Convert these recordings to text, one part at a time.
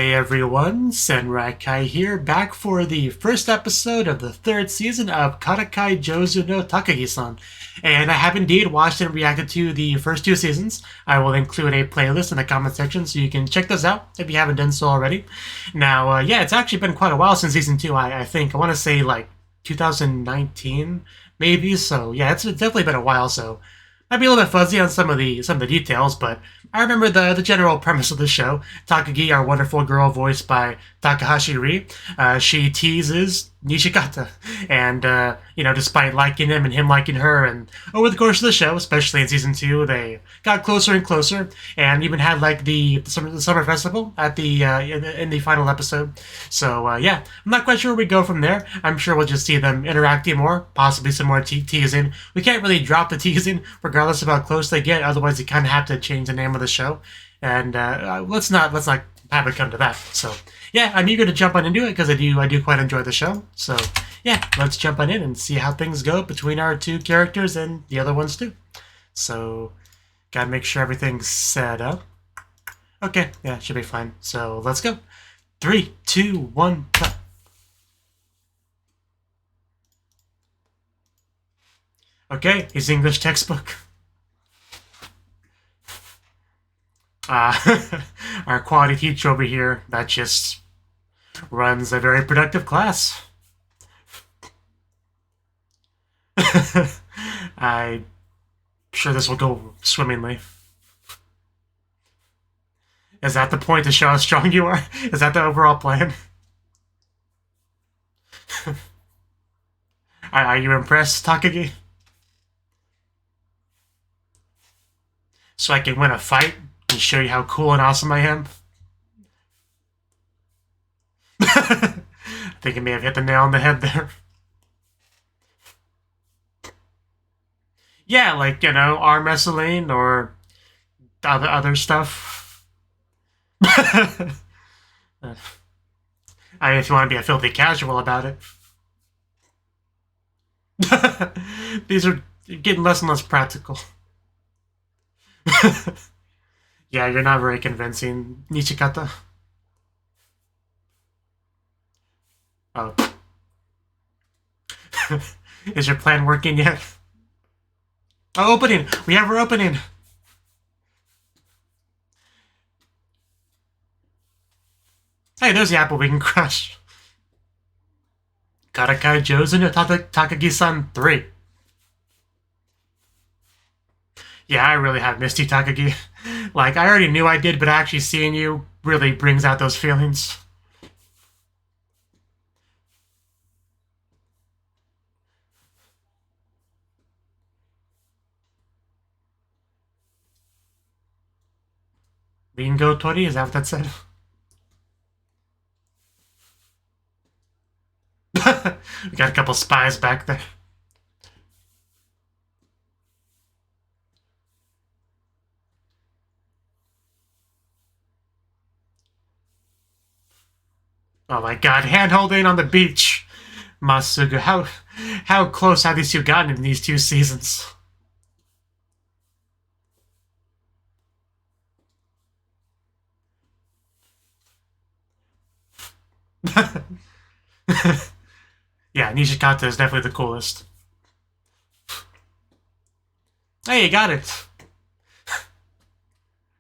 Hey everyone, Senrai here, back for the first episode of the third season of Karakai Jouzu no Takagi-san. And I have indeed watched and reacted to the first two seasons. I will include a playlist in the comment section so you can check those out if you haven't done so already. Now, yeah, it's actually been quite a while since season 2, I think. I want to say like 2019, maybe, so yeah, it's definitely been a while, so might be a little bit fuzzy on some of the details, but I remember the general premise of the show. Takagi, our wonderful girl voiced by Takahashi Ri, she teases Nishikata, and despite liking him and him liking her, and over the course of the show, especially in season 2, they got closer and closer, and even had like the summer festival at the in the final episode. So yeah, I'm not quite sure where we go from there. I'm sure we'll just see them interacting more, possibly some more teasing. We can't really drop the teasing regardless of how close they get, otherwise you kind of have to change the name of the show, and let's not have it come to that. So yeah, I'm eager to jump on into it because I do quite enjoy the show. So yeah, let's jump on in and see how things go between our two characters and the other ones too. So gotta make sure everything's set up. Okay, yeah, should be fine. So let's go. 3, 2, 1, go. Okay, his English textbook. Our quality teacher over here that just runs a very productive class. I'm sure this will go swimmingly. Is that the point to show how strong you are? Is that the overall plan? Are you impressed, Takagi? So I can win a fight and show you how cool and awesome I am? I think I may have hit the nail on the head there. Yeah, like, arm wrestling or other stuff. I mean, if you want to be a filthy casual about it. These are getting less and less practical. Yeah, you're not very convincing, Nishikata. Oh. Is your plan working yet? Oh, opening! We have our opening! Hey, there's the apple we can crush. Karakai Jouzu no Takagi-san 3. Yeah, I really have missed you, Takagi. Like, I already knew I did, but actually seeing you really brings out those feelings. Ringo Tori, is that what that said? We got a couple spies back there. Oh my god, hand-holding on the beach! Masugu, how close have these two gotten in these two seasons? Yeah, Nishikata is definitely the coolest. Hey, you got it!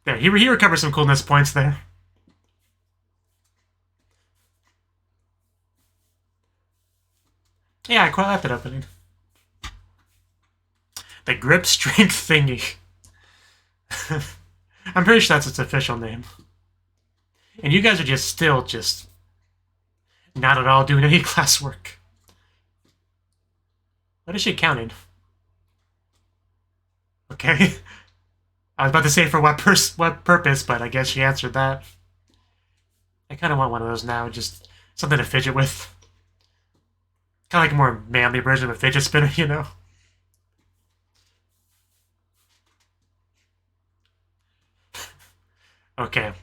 There, he recovers some coolness points there. Yeah, I quite like that opening. The grip strength thingy. I'm pretty sure that's its official name. And you guys are still not at all doing any classwork. What is she counting? Okay. I was about to say for what purpose, but I guess she answered that. I kind of want one of those now, just something to fidget with. Kind of like a more manly version of a fidget spinner, you know? Okay.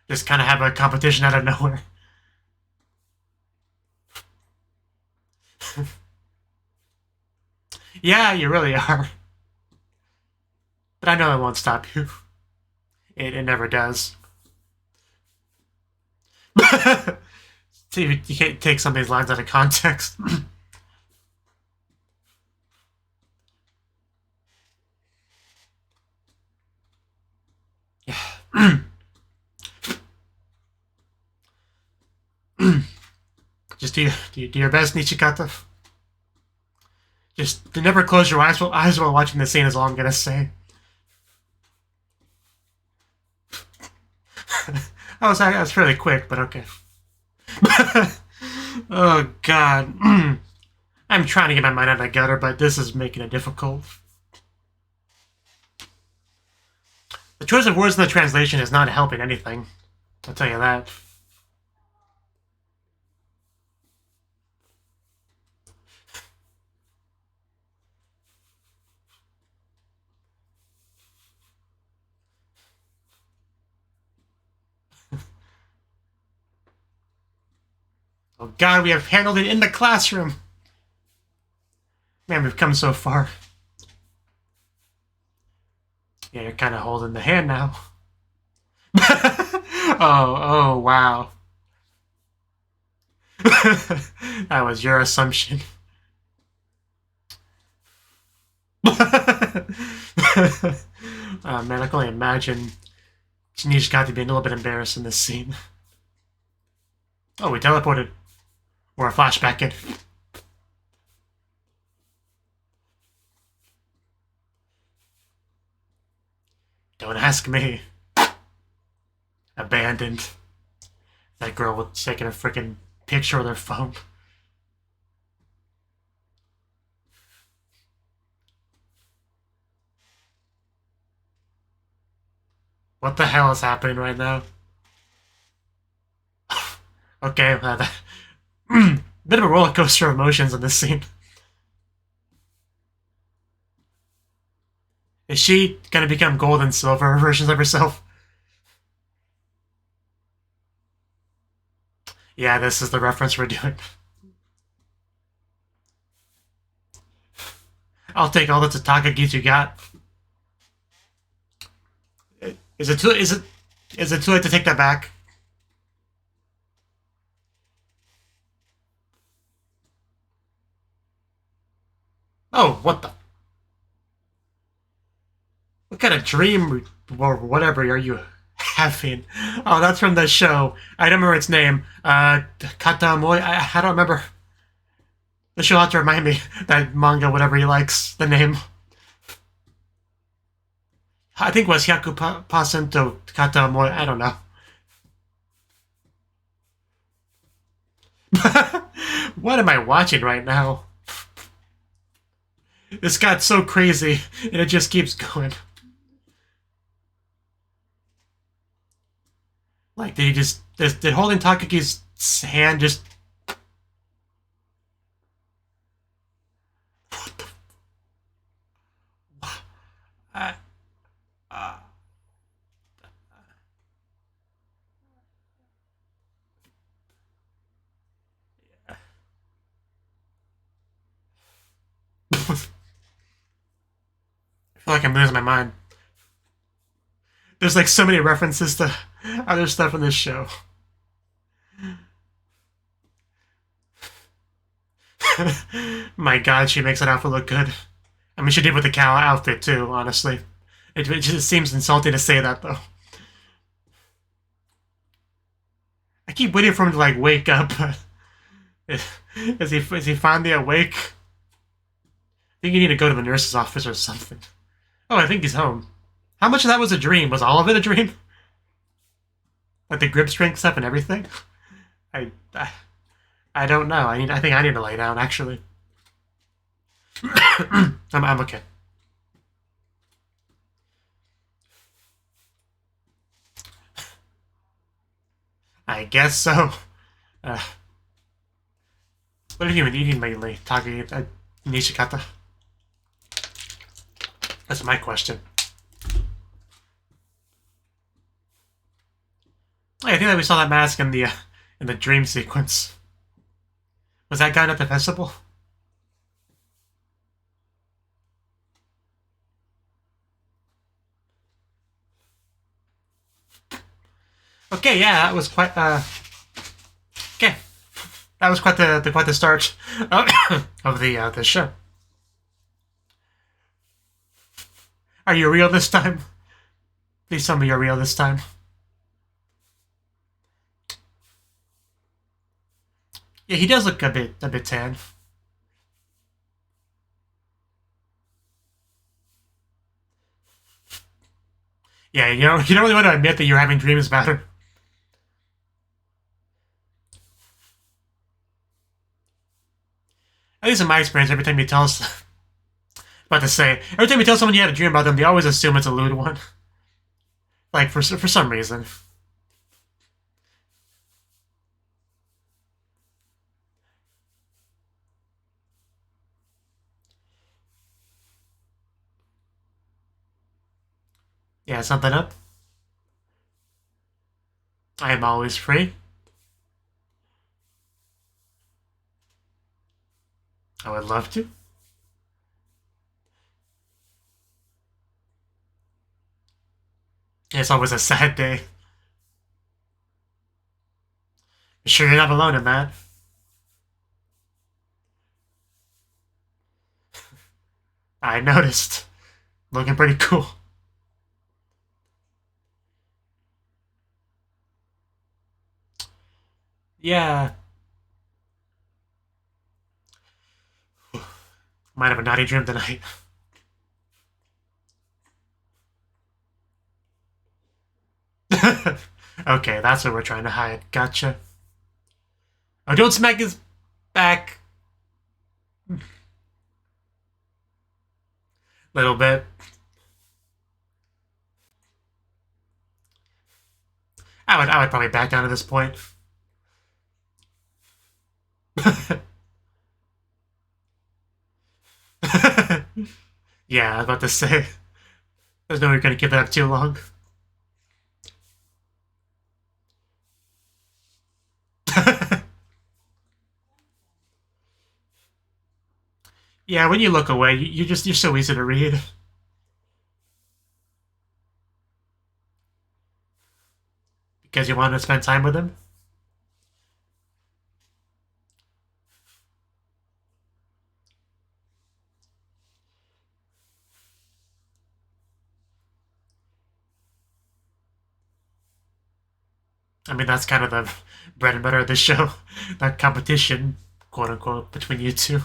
Just kind of have a competition out of nowhere. Yeah, you really are. But I know it won't stop you. It never does. See, you can't take some of these lines out of context. Just do your best, Nishikata. Just never close your eyes while watching the scene is all I'm gonna say. That was fairly quick, but okay. Oh god. I'm trying to get my mind out of the gutter, but this is making it difficult. The choice of words in the translation is not helping anything. I'll tell you that. Oh god, we have handled it in the classroom! Man, we've come so far. Yeah, you're kind of holding the hand now. Oh, wow. That was your assumption. Man, I can only imagine Shinichi got to be a little bit embarrassed in this scene. Oh, we teleported. Or a flashback in. Don't ask me. Abandoned. That girl was taking a freaking picture with her phone. What the hell is happening right now? Okay, bit of a roller coaster of emotions in this scene. Is she gonna become gold and silver versions of herself? Yeah, this is the reference we're doing. I'll take all the Takagi you got. Is it too late to take that back? Oh, what the? What kind of dream or whatever are you having? Oh, that's from the show. I don't remember its name. Katamoy. I don't remember. The show has to remind me. That manga, whatever he likes, the name. I think it was Hyaku% Katamoy. I don't know. What am I watching right now? This got so crazy, and it just keeps going. Like, did holding Takagi's hand just... What the... I feel like I'm losing my mind. There's like so many references to other stuff in this show. My god, she makes that outfit look good. I mean, she did with the cow outfit too, honestly. It just seems insulting to say that, though. I keep waiting for him to, like, wake up. Is he finally awake? I think you need to go to the nurse's office or something. Oh, I think he's home. How much of that was a dream? Was all of it a dream? Like the grip strength stuff and everything? I don't know. I think I need to lay down, actually. I'm okay. I guess so. What have you been eating lately, Nishikata? That's my question. I think that we saw that mask in the dream sequence. Was that guy at the festival? Okay, yeah, that was quite that was quite the start of the show. Are you real this time? Please tell me you're real this time. Yeah, he does look a bit tan. Yeah, you don't really want to admit that you're having dreams about her. At least in my experience, every time you tell us, about to say, every time you tell someone you had a dream about them, they always assume it's a lewd one. Like for some reason. Yeah, something up. I am always free. I would love to. It's always a sad day. I'm sure you're not alone in that. I noticed. Looking pretty cool. Yeah. Might have a naughty dream tonight. Okay, that's what we're trying to hide. Gotcha. Oh, don't smack his back. Little bit. I would probably back down at this point. Yeah, I was about to say. There's no way you're gonna keep that up too long. Yeah, when you look away, you're so easy to read. Because you want to spend time with him? I mean, that's kind of the bread and butter of the show. That competition, quote unquote, between you two.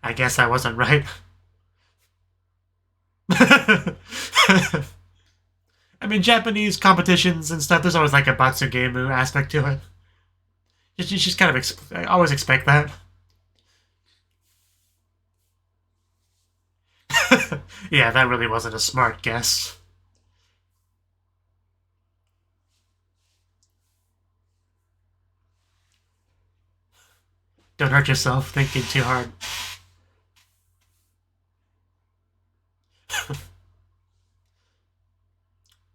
I guess I wasn't right. I mean, Japanese competitions and stuff, there's always like a Batsugemu aspect to it. You just kind of I always expect that. Yeah, that really wasn't a smart guess. Don't hurt yourself thinking too hard.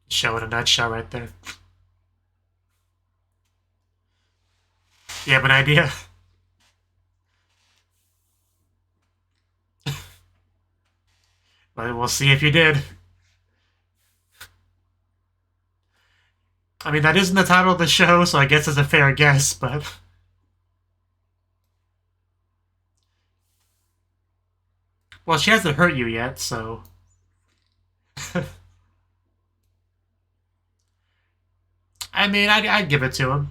Show in a nutshell right there. You have an idea? But we'll see if you did. I mean, that isn't the title of the show, so I guess it's a fair guess, but... Well, she hasn't hurt you yet, so... I mean, I'd give it to him.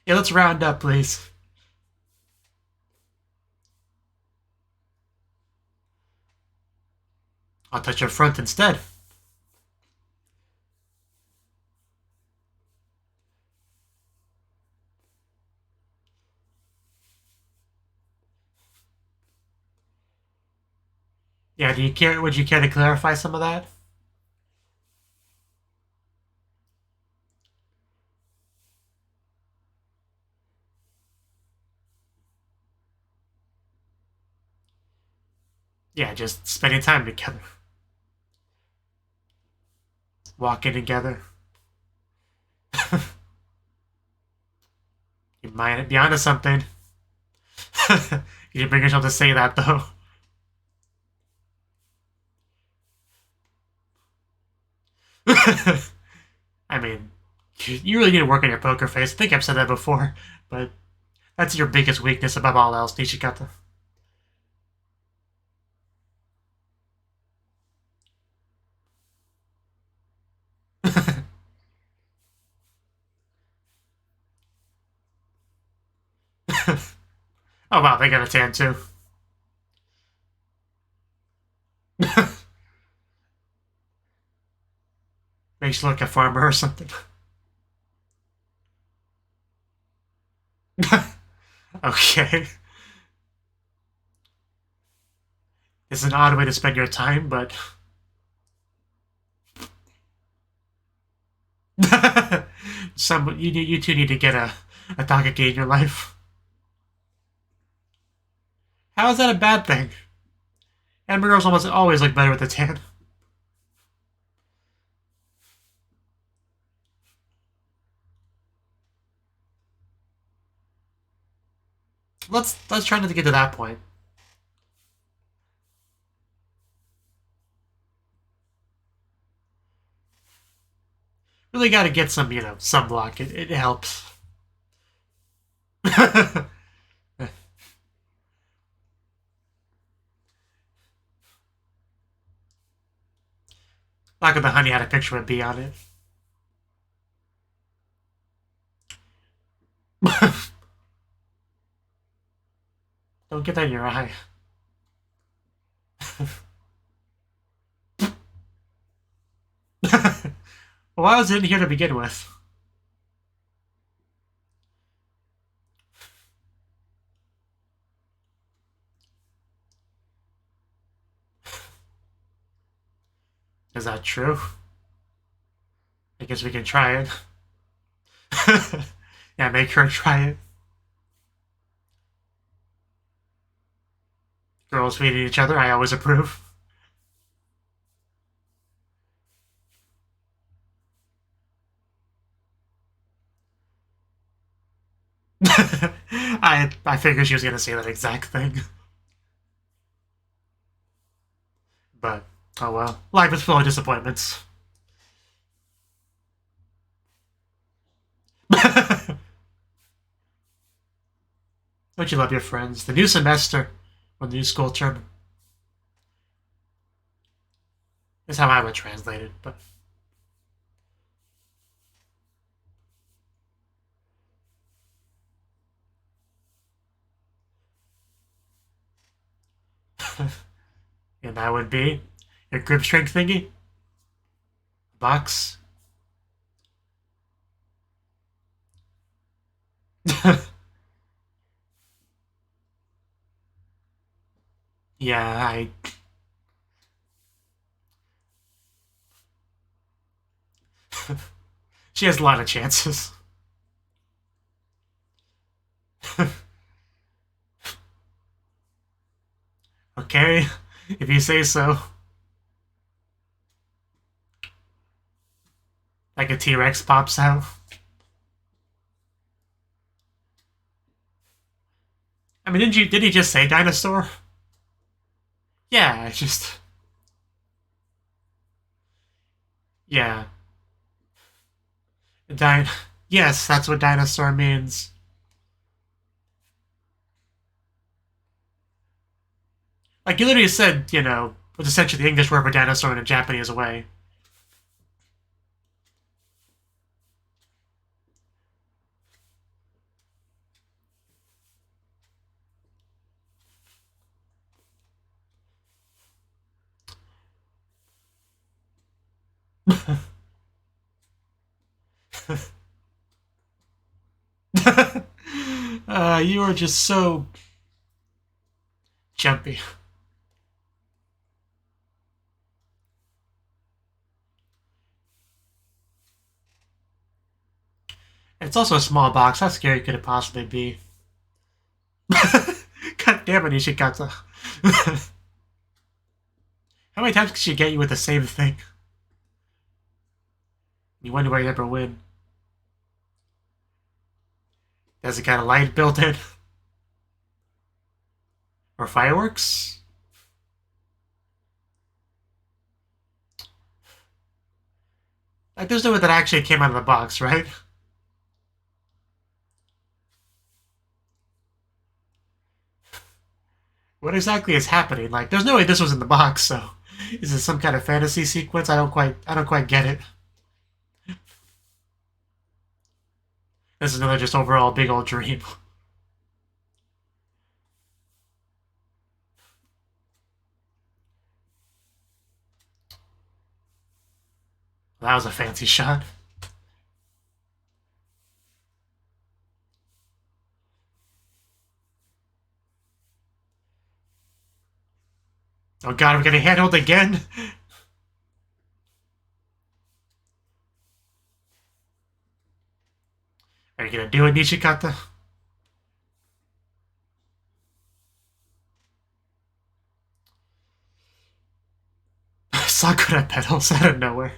Yeah, let's round up, please. I'll touch your front instead. Yeah, do you care? Would you care to clarify some of that? Yeah, just spending time together. Walking together. You might be onto something. You didn't bring yourself to say that, though. I mean, you really need to work on your poker face. I think I've said that before, but that's your biggest weakness above all else, Nishikata. Oh wow, they got a tan too. Makes you look like a farmer or something. Okay. It's an odd way to spend your time, but you two need to get a Takagi in your life. How is that a bad thing? Anime girls almost always look better with a tan. Let's try not to get to that point. Really got to get some, sunblock. It helps. Like if the honey had a picture of a bee on it. Don't get that in your eye. Well, why was it in here to begin with? Is that true? I guess we can try it. Yeah, make her try it. Girls feeding each other, I always approve. I figured she was gonna say that exact thing. But, oh well. Life is full of disappointments. Don't you love your friends? The new semester, or the new school term, is how I would translate it, but... And that would be your grip strength thingy, box. Yeah, she has a lot of chances. Okay, if you say so. Like a T-Rex pops out. I mean, did he just say dinosaur? Yeah, it's just... Yeah. Yes, that's what dinosaur means. Like, you literally said, was essentially the English word for dinosaur in a Japanese way. You are just so jumpy. It's also a small box. How scary could it possibly be? God damn it, Ishikata. How many times can she get you with the same thing? You wonder why you never win. Does it got a light built in? Or fireworks? Like, there's no way that actually came out of the box, right? What exactly is happening? Like, there's no way this was in the box, so is this some kind of fantasy sequence? I don't quite get it. This is another just overall big old dream. That was a fancy shot. Oh god, I'm getting handled again. Are you gonna do it, Nishikata? Sakura petals out of nowhere.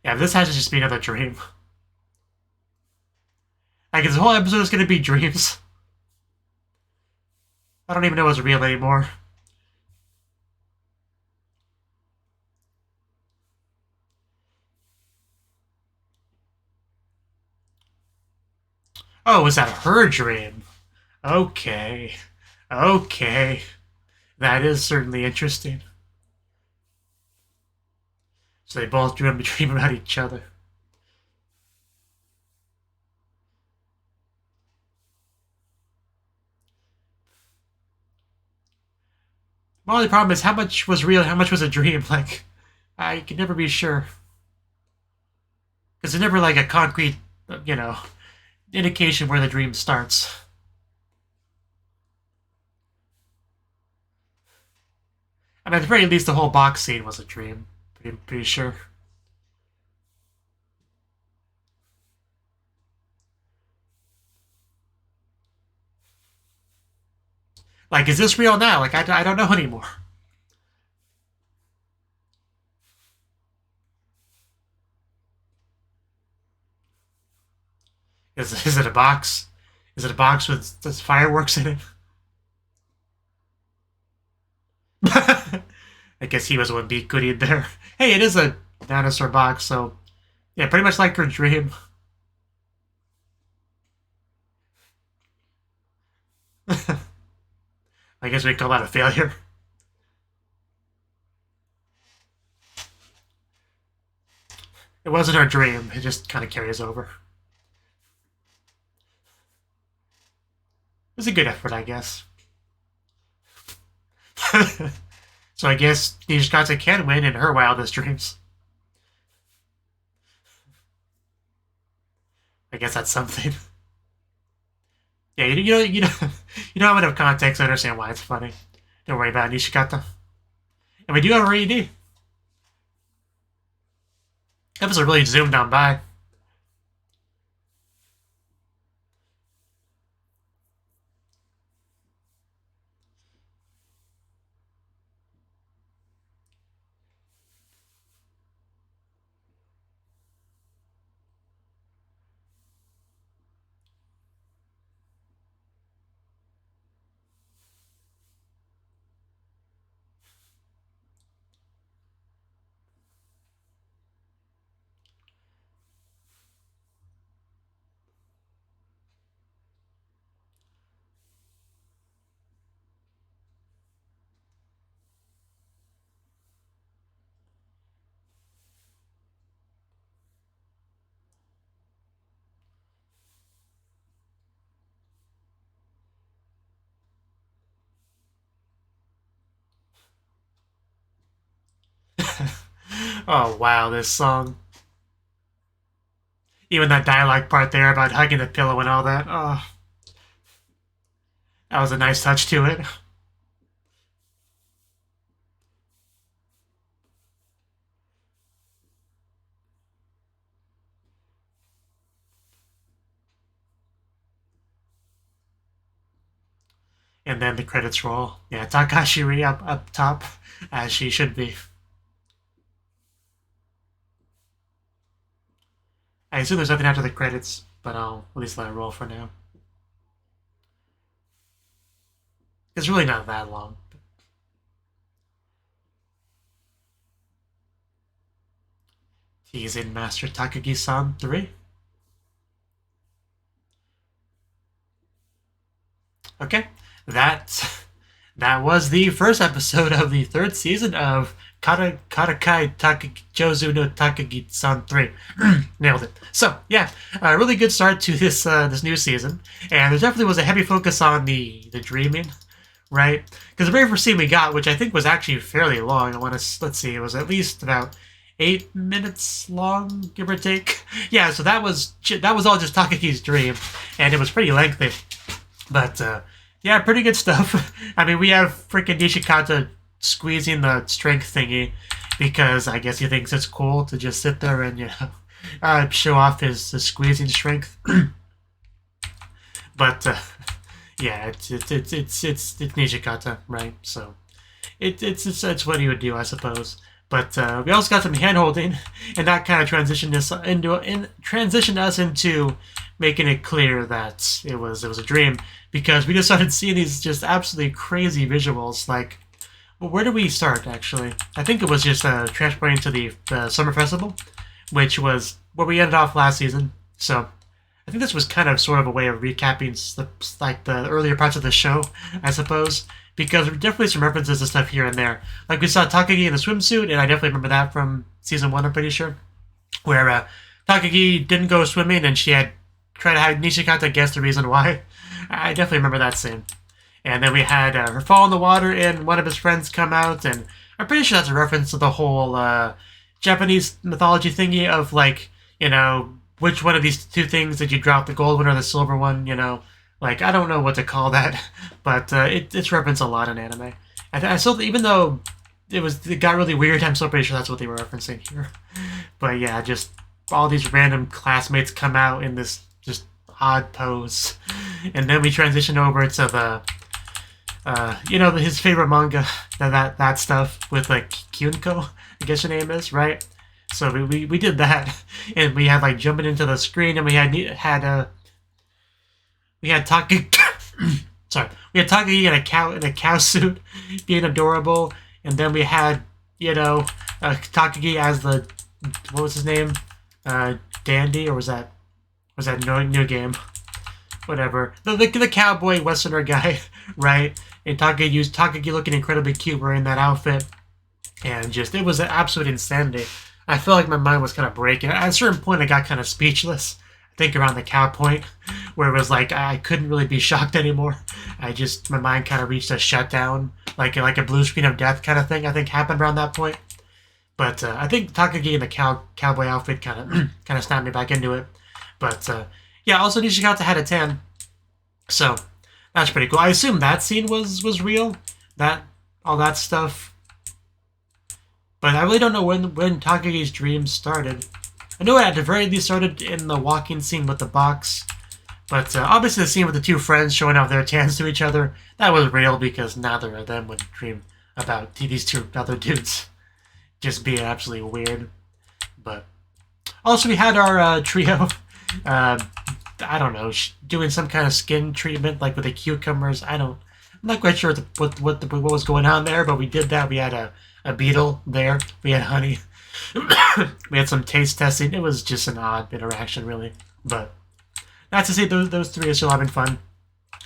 Yeah, this has to just be another dream. Like, this whole episode is gonna be dreams. I don't even know what's real anymore. Oh, was that her dream? Okay. Okay. That is certainly interesting. So they both dream about each other. My only problem is how much was real, how much was a dream. Like, I can never be sure. Because there's never like a concrete, you know, indication where the dream starts. I mean, at the very least, the whole box scene was a dream. Pretty sure. Like, is this real now? Like, I don't know anymore. Is it a box? Is it a box with fireworks in it? I guess he was one beat goodie there. Hey, it is a dinosaur box, so yeah, pretty much like her dream. I guess we call that a failure. It wasn't her dream. It just kind of carries over. It was a good effort, I guess. So I guess Nishikata can win in her wildest dreams. I guess that's something. Yeah, you don't have enough context to understand why it's funny. Don't worry about it, Nishikata. And we do have a rated D. Episode really zoomed on by. Oh wow, this song. Even that dialogue part there about hugging the pillow and all that. Oh, that was a nice touch to it. And then the credits roll. Yeah, Takashi up top, as she should be. I assume there's nothing after the credits, but I'll at least let it roll for now. It's really not that long. He's in Master Takagi-san 3. Okay, that was the first episode of the third season of Karakai Jouzu no Takagi-san 3. Nailed it. So, yeah, a really good start to this this new season. And there definitely was a heavy focus on the dreaming, right? Because the very first scene we got, which I think was actually fairly long, let's see, it was at least about 8 minutes long, give or take. Yeah, so that was all just Takagi's dream, and it was pretty lengthy. But, yeah, pretty good stuff. I mean, we have freaking Nishikata squeezing the strength thingy because I guess he thinks it's cool to just sit there and, you know, show off his squeezing strength. But, yeah, it's Nishikata, right? So, it's what he would do, I suppose. But we also got some hand-holding, and that kind of transitioned us into making it clear that it was a dream, because we just started seeing these just absolutely crazy visuals. Like, well, where do we start, actually? I think it was just transporting to the Summer Festival, which was where we ended off last season. So I think this was kind of sort of a way of recapping the earlier parts of the show, I suppose. Because there are definitely some references to stuff here and there. Like, we saw Takagi in the swimsuit, and I definitely remember that from Season 1, I'm pretty sure. Where Takagi didn't go swimming, and she had tried to have Nishikata guess the reason why. I definitely remember that scene. And then we had her fall in the water, and one of his friends come out, and I'm pretty sure that's a reference to the whole Japanese mythology thingy of, like, you know, which one of these two things did you drop, the gold one or the silver one, you know? Like, I don't know what to call that, but it's referenced a lot in anime. I still, even though it got really weird, I'm still pretty sure that's what they were referencing here. But yeah, just all these random classmates come out in this just odd pose. And then we transition over to the, you know, his favorite manga, that stuff with, like, Kyunko, I guess your name is, right? So we did that, and we had, like, jumping into the screen, and we had Takagi in a cow suit, being adorable, and then we had, you know, Takagi as the, what was his name, Dandy, or was that New Game, whatever, the cowboy westerner guy, right? And Takagi looking incredibly cute wearing that outfit, and just, it was an absolute insanity. I felt like my mind was kind of breaking. At a certain point, I got kind of speechless. I think around the cow point, where it was like I couldn't really be shocked anymore. My mind kind of reached a shutdown, like a blue screen of death kind of thing. I think happened around that point. But I think Takagi in the cowboy outfit kind of snapped me back into it. But yeah, also Nishikata had a tan, so that's pretty cool. I assume that scene was real, all that stuff. But I really don't know when Takagi's dream started. I know it at the very least started in the walking scene with the box, but obviously the scene with the two friends showing off their tans to each other, that was real because neither of them would dream about these two other dudes just being absolutely weird. But also we had our trio, I don't know, doing some kind of skin treatment like with the cucumbers. I'm not quite sure what was going on there, but we did that. We had a beetle there. We had honey. We had some taste testing. It was just an odd interaction, really. But not to say those three are still having fun.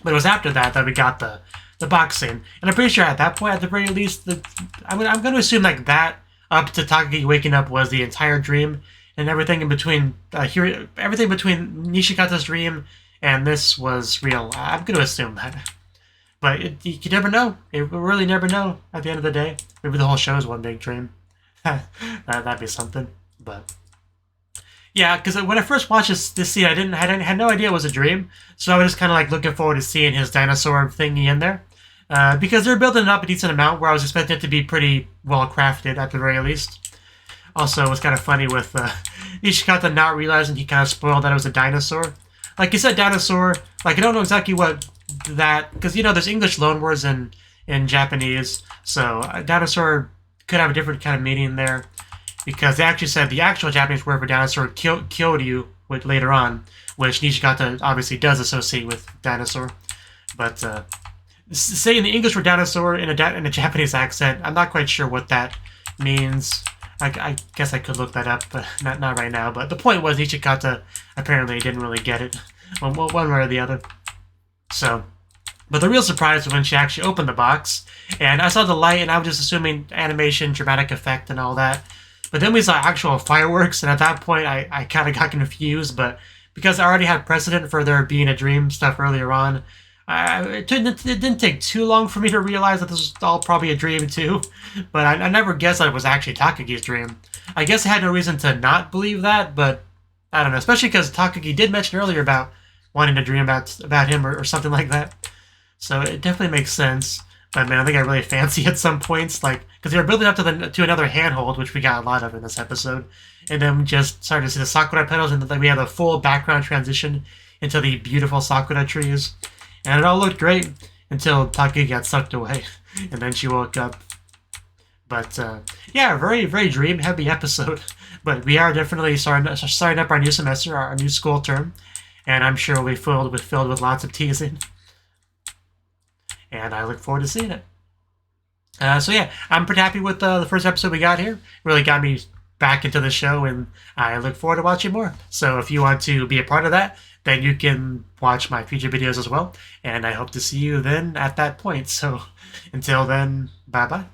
But it was after that we got the boxing. And I'm pretty sure at that point, at the very least, I'm going to assume like that up to Takagi waking up was the entire dream. And everything in between, everything between Nishikata's dream and this was real. I'm going to assume that. But you never know. You really never know at the end of the day. Maybe the whole show is one big dream. That'd be something. But yeah, because when I first watched this scene, I had no idea it was a dream. So I was just kind of like looking forward to seeing his dinosaur thingy in there. Because they're building it up a decent amount where I was expecting it to be pretty well crafted at the very least. Also, it was kind of funny with Nishikata not realizing he kind of spoiled that it was a dinosaur. Like you said, dinosaur. Like I don't know exactly what that, because you know there's English loanwords in Japanese, so a dinosaur could have a different kind of meaning there, because they actually said the actual Japanese word for dinosaur, Kyoryu, with later on, which Nishikata obviously does associate with dinosaur. But saying the English for dinosaur in a Japanese accent, I'm not quite sure what that means. I guess I could look that up, but not right now. But the point was Nishikata apparently didn't really get it, one way or the other. So, but the real surprise was when she actually opened the box, and I saw the light, and I was just assuming animation, dramatic effect, and all that. But then we saw actual fireworks, and at that point, I kind of got confused. But because I already had precedent for there being a dream stuff earlier on, it didn't take too long for me to realize that this was all probably a dream too. But I never guessed that it was actually Takagi's dream. I guess I had no reason to not believe that, but I don't know. Especially because Takagi did mention earlier about wanting to dream about him or something like that. So it definitely makes sense. But man, I think I really fancy at some points, like, because they were building up to another handhold, which we got a lot of in this episode, and then we just started to see the sakura petals, and then we had a full background transition into the beautiful sakura trees, and it all looked great until Takagi got sucked away, and then she woke up. But yeah, very very dream heavy episode. But we are definitely starting up our new semester, our new school term, and I'm sure we'll be filled with lots of teasing. And I look forward to seeing it. So yeah, I'm pretty happy with the first episode we got here. Really got me back into the show, and I look forward to watching more. So if you want to be a part of that, then you can watch my future videos as well. And I hope to see you then at that point. So until then, bye-bye.